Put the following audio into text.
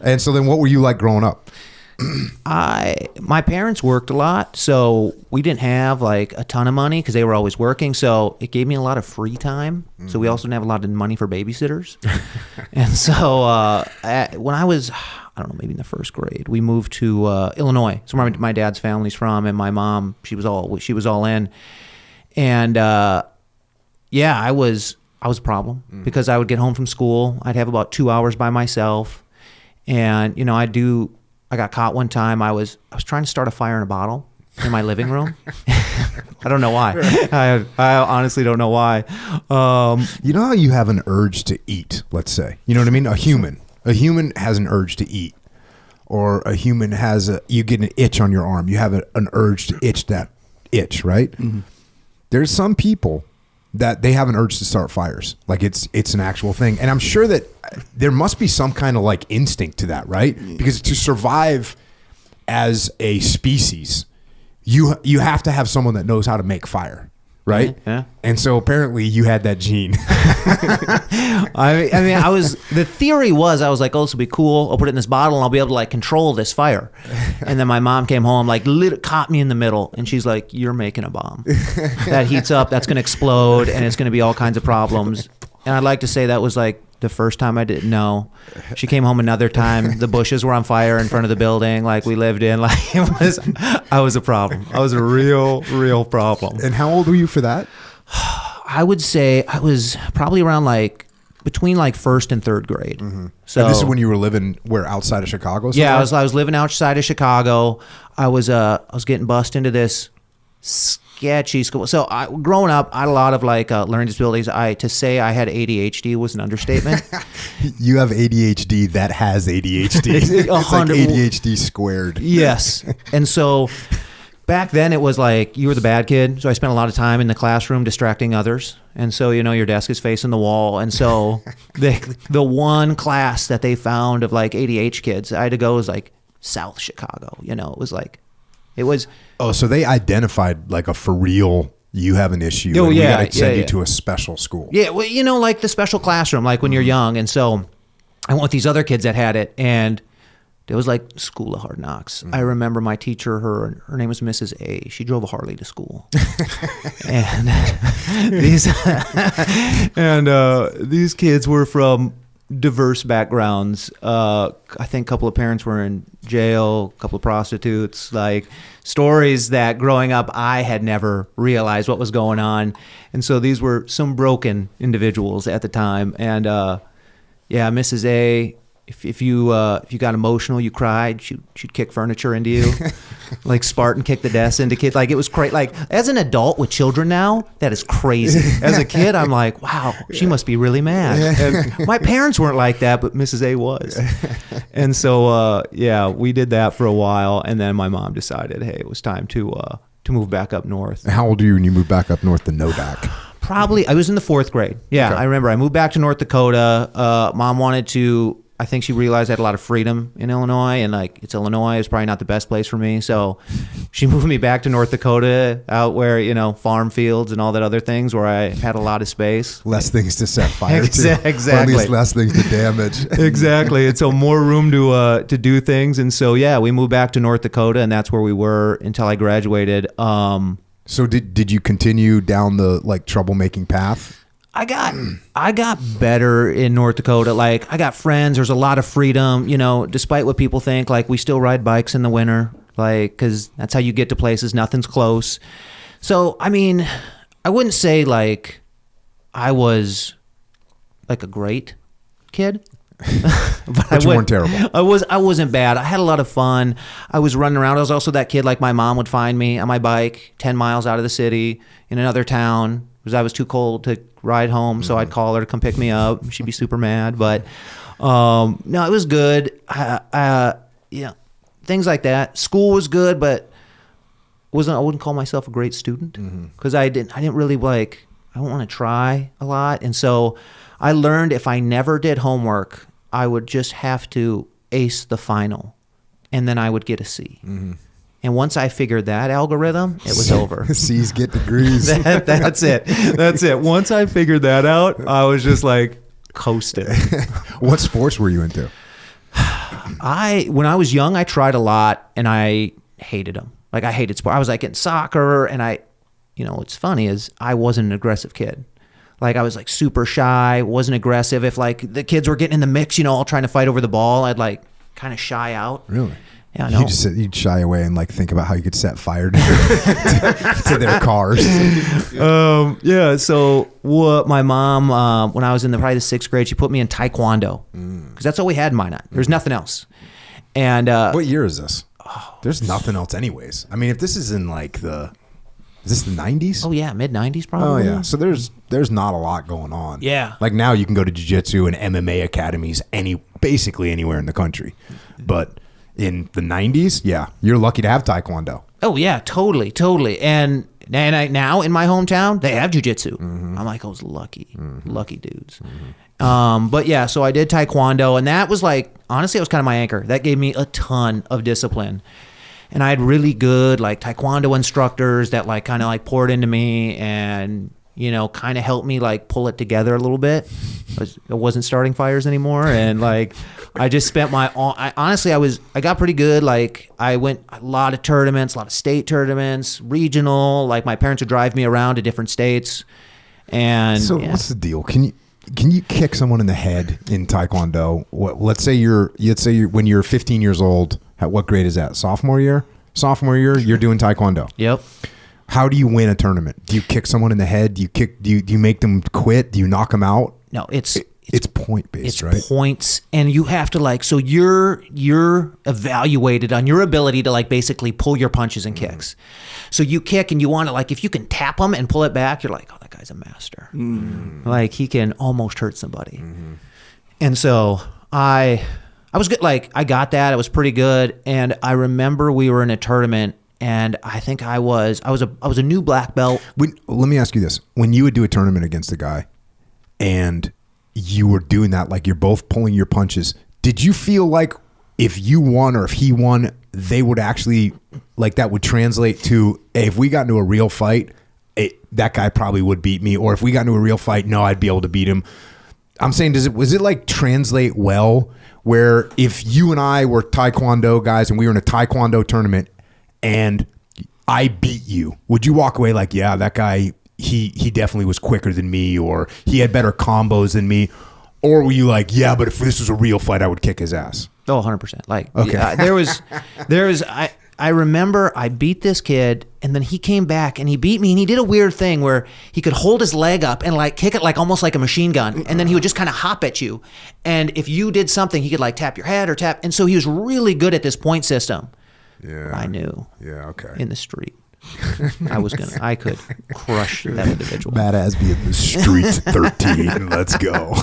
And so then what were you like growing up? My parents worked a lot, so we didn't have like a ton of money because they were always working. So it gave me a lot of free time. Mm-hmm. So we also didn't have a lot of money for babysitters. And so when I was, I don't know, maybe in the first grade, we moved to Illinois. So where my dad's family's from, and my mom, she was all in. And yeah, I was a problem because I would get home from school. I'd have about 2 hours by myself, and I got caught one time. I was trying to start a fire in a bottle in my living room. I don't know why. I honestly don't know why. You know how you have an urge to eat, let's say. You know what I mean? A human has an urge to eat. Or a human you get an itch on your arm. You have an urge to itch that itch, right? Mm-hmm. There's some people that they have an urge to start fires. Like it's an actual thing. And I'm sure that there must be some kind of like instinct to that, right? Because to survive as a species, you have to have someone that knows how to make fire, right? Yeah. And so apparently you had that gene. I mean, the theory was, I was like, oh, this will be cool. I'll put it in this bottle and I'll be able to like control this fire. And then my mom came home, like caught me in the middle. And she's like, you're making a bomb. That heats up, that's going to explode, and it's going to be all kinds of problems. And I'd like to say that was like the first time I didn't know. She came home another time. The bushes were on fire in front of the building like we lived in. Like I was a problem. I was a real problem. And how old were you for that? I would say I was probably around between first and third grade. Mm-hmm. So and this is when you were living outside of Chicago? Somewhere? Yeah, I was living outside of Chicago. I was getting bussed into this sketchy school. So growing up, I had a lot of learning disabilities. To say I had ADHD was an understatement. You have ADHD that has ADHD. It's like ADHD squared. Yes. And so back then it was like you were the bad kid. So I spent a lot of time in the classroom distracting others. And so, your desk is facing the wall. And so the one class that they found of ADHD kids I had to go was South Chicago. It was. Oh, so they identified a for real, you have an issue. Oh, and yeah. We got to send you to a special school. Yeah. Well, the special classroom, when you're young. And so I went with these other kids that had it, and it was like School of Hard Knocks. Mm-hmm. I remember my teacher, her name was Mrs. A. She drove a Harley to school. And these kids were from diverse backgrounds. I think a couple of parents were in jail, a couple of prostitutes, stories that growing up I had never realized what was going on. And so these were some broken individuals at the time. And Mrs. A, if you got emotional, you cried, she'd kick furniture into you, like Spartan kicked the desk into kids. It was crazy. As an adult with children now, that is crazy. As a kid, I'm like, wow, she must be really mad. And my parents weren't like that, but Mrs. A was. And so, we did that for a while, and then my mom decided, hey, it was time to move back up north. How old are you when you moved back up north to Nodak? Probably, I was in the fourth grade. Yeah, okay. I remember I moved back to North Dakota. Mom wanted to. I think she realized I had a lot of freedom in Illinois, and it's Illinois. It's probably not the best place for me. So she moved me back to North Dakota, out where, farm fields and all that other things where I had a lot of space. Less things to set fire to. Exactly. Or at least less things to damage. Exactly. And so more room to do things. And so, we moved back to North Dakota, and that's where we were until I graduated. So did you continue down the troublemaking path? I got better in North Dakota. I got friends. There's a lot of freedom, despite what people think. We still ride bikes in the winter, because that's how you get to places. Nothing's close. So, I mean, I wouldn't say I was a great kid. But you weren't terrible. I wasn't bad. I had a lot of fun. I was running around. I was also that kid, my mom would find me on my bike 10 miles out of the city in another town because I was too cold to ride home. So I'd call her to come pick me up. She'd be super mad. But no, it was good. Things like that. School was good, but I wouldn't call myself a great student because I didn't really I don't want to try a lot. And so I learned if I never did homework, I would just have to ace the final, and then I would get a C. Mm-hmm. And once I figured that algorithm, it was over. C's get degrees. That's it. That's it. Once I figured that out, I was just coasting. What sports were you into? when I was young, I tried a lot and I hated them. Like I hated sport. I was like in soccer and what's funny is I wasn't an aggressive kid. Like I was like super shy, wasn't aggressive. If like the kids were getting in the mix, all trying to fight over the ball, I'd like kind of shy out. Really? Yeah, no. You'd shy away and like think about how you could set fire to their cars. Yeah. So what my mom, when I was in probably the 6th grade, she put me in Taekwondo because that's all we had in Minot. There's nothing else. And what year is this? There's nothing else anyways. I mean, if this is in like is this the 90s? Oh yeah, mid 90s probably. Oh yeah. So there's not a lot going on. Yeah. Like now you can go to jiu-jitsu and MMA academies basically anywhere in the country. But in the 90s, yeah, you're lucky to have Taekwondo. Oh yeah, totally. And now in my hometown, they have jiu-jitsu. I'm like, I was lucky dudes. But yeah, so I did Taekwondo, and that was like, honestly, it was kind of my anchor. That gave me a ton of discipline. And I had really good like Taekwondo instructors that like kind of like poured into me and, kind of helped me like pull it together a little bit. I wasn't starting fires anymore. And like, I just spent I got pretty good. Like I went a lot of tournaments, a lot of state tournaments, regional, like my parents would drive me around to different states. And so what's the deal? Can you kick someone in the head in Taekwondo? Let's say you're when you're 15 years old, what grade is that? Sophomore year, you're doing Taekwondo. Yep. How do you win a tournament? Do you kick someone in the head? Do you make them quit? Do you knock them out? No, it's point based, it's right? It's points, and you have to like, so you're evaluated on your ability to like basically pull your punches and kicks. So you kick and you want to like, if you can tap them and pull it back, you're like, oh, that guy's a master. Like he can almost hurt somebody. And so I was good. Like I got that. I was pretty good. And I remember we were in a tournament and I think I was a new black belt. Let me ask you this. When you would do a tournament against a guy and you were doing that, like you're both pulling your punches, did you feel like if you won or if he won, they would actually, like that would translate to, hey, if we got into a real fight, that guy probably would beat me, or if we got into a real fight, no, I'd be able to beat him. I'm saying, was it like translate well, where if you and I were Taekwondo guys and we were in a Taekwondo tournament and I beat you, would you walk away like, yeah, that guy, he definitely was quicker than me, or he had better combos than me? Or were you like, yeah, but if this was a real fight, I would kick his ass? Oh, 100%. Like, okay. Yeah, I remember I beat this kid and then he came back and he beat me and he did a weird thing where he could hold his leg up and like kick it like almost like a machine gun. And then he would just kind of hop at you. And if you did something, he could like tap your head or tap. And so he was really good at this point system. Yeah. I knew. Yeah. Okay. In the street. I could crush that individual. Matt Hasby in the street 13. Let's go.